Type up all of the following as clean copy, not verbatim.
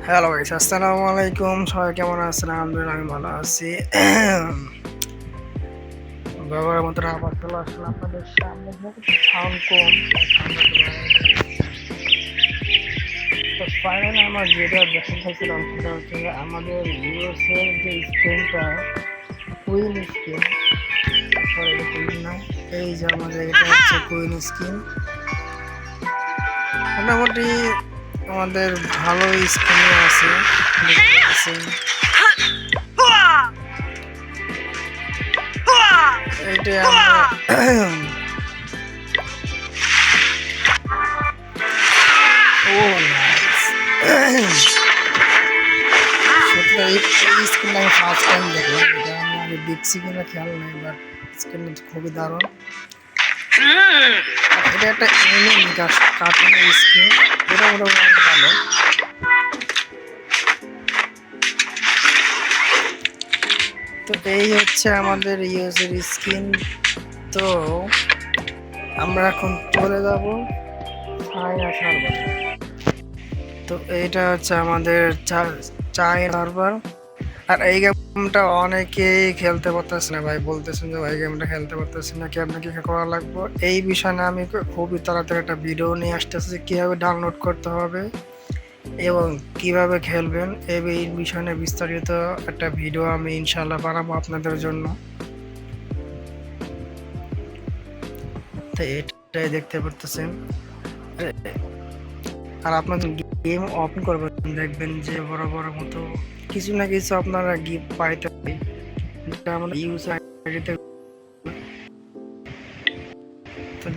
Hello guys, আসসালামু আলাইকুম। সবাই কেমন আছেন? আলহামদুলিল্লাহ আমি ভালো আছি। বাবার মতো আবার চলে আসলে আপনাদের সামনে সাউন্ড কম। তো ফাইনালি আমার যেটা দেখতে চাইছিলাম সেটা হচ্ছে যে আমাদের ইউএস এর যে স্ক্রিনটা কুইন স্ক্রিন, সরি কুইন না, এই যে আমাদের এটা হচ্ছে কুইন স্ক্রিন। মোটামুটি আমাদের ভালো স্ক্রিন আছে। এইটা আমরা ও নাইস। সত্যি এই স্ক্রিনটা আমি ফার্স্ট টাইম দেখলাম। এটা আমি আগে দেখছি কিনা খেয়াল নেই, বাট স্ক্রিনটা খুবই দারুণ। এটা একটা এনিমি কার্টুনের স্ক্রিন, এটা মোটামুটি অনেক ভালো। তো এই হচ্ছে আমাদের ইউএসের স্ক্রিন। তো আমরা এখন চলে যাব চায়না সার্ভার। তো এইটা হচ্ছে আমাদের চায়না সার্ভার। আর এই গেমটা অনেকেই খেলতে পারতেছে না ভাই, বলতেছেন যে ভাই গেমটা খেলতে পারতেছি না, কি আপনাকে কি করা লাগবে। এই বিষয়ে না আমি খুবই তাড়াতাড়ি একটা ভিডিও নিয়ে আসতেছি কীভাবে ডাউনলোড করতে হবে এবং কিভাবে খেলবেন এই বিষয়ে নিয়ে বিস্তারিত একটা ভিডিও আমি ইনশাল্লাহ বানাবো আপনাদের জন্য। তো এটাই দেখতে পারতেছেন। আর আপনাদের গেম ওপেন করবেন, দেখবেন যে বড় বড় মতো কিছু না কিছু আপনারা গিফট পাইতে পারেন। এটা আমাদের ইউজার আইডিতে। তো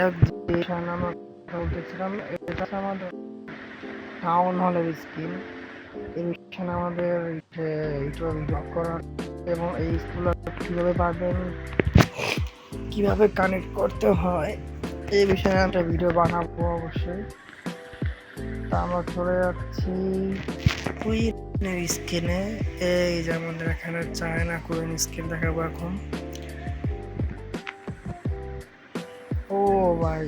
আমরা বলতেছিলাম এটা আমাদের টাউন হলের স্কিন। এই মিশন আমাদের ইউটিউবে ব্লগ করার এবং এই স্কুল কীভাবে পাবেন, কীভাবে কানেক্ট করতে হয় এই বিষয়ে একটা ভিডিও বানাবো অবশ্যই। তা আমরা চলে যাচ্ছি কুইনের স্কিনে। এই যে আমাদের এখানে চায়না কুইন স্কিন দেখাবো এখন। ও ভাই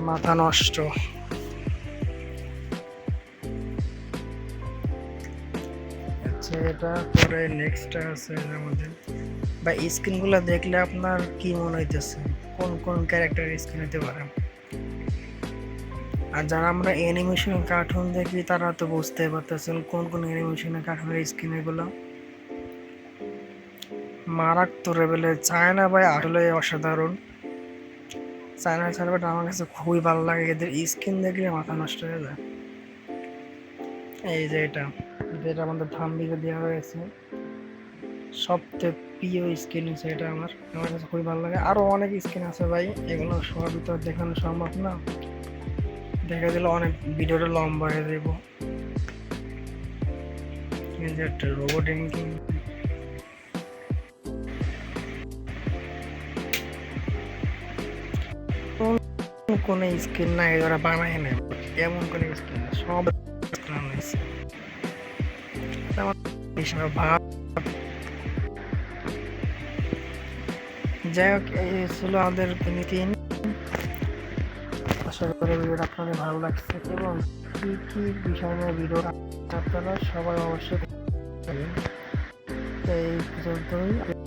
মাথা নষ্ট। আচ্ছা, এটা পরে নেক্সট আছে আমাদের বা স্কিনগুলো দেখলে আপনার কি মনে হইতেছে কোন কোন ক্যারেক্টারের স্কিন হতে পারে? আর যারা আমরা অ্যানিমেশন কার্টুন দেখি তারা তো বুঝতে পারতেছেন কোন কোন অ্যানিমেশনের কার্টুনের স্কিন এগুলো। মারাত্মক লেভেলের চায়না ভাই, আসলে অসাধারণ। চায়না সার্ভারটা আমার কাছে খুবই ভালো লাগে, এদের স্কিন দেখলে মাথা নষ্ট হয়ে যায়। এই যে এটা যেটা আমাদের থাম্বনেইলে দেওয়া হয়েছে, সবচেয়ে প্রিয় স্কিন হচ্ছে এটা। আমার কাছে খুবই ভালো লাগে। আরও অনেক স্কিন আছে ভাই, এগুলো সবই তো দেখানো সম্ভব না, দেখা দিলে অনেক ভিডিওটা লম্বা হয়ে যাব। একটা রোবট ইনকিং, কোন স্কিন না এরা বানায় না, এমন কোন স্কিন না, সব ভাব। যাই হোক, এই ছিল আমাদের তিন। আশা করি ভিডিওটা আপনাদের ভালো লাগছে এবং কি কি বিষয় নিয়ে ভিডিও আপনারা সবাই অবশ্যই এই পর্যন্তই।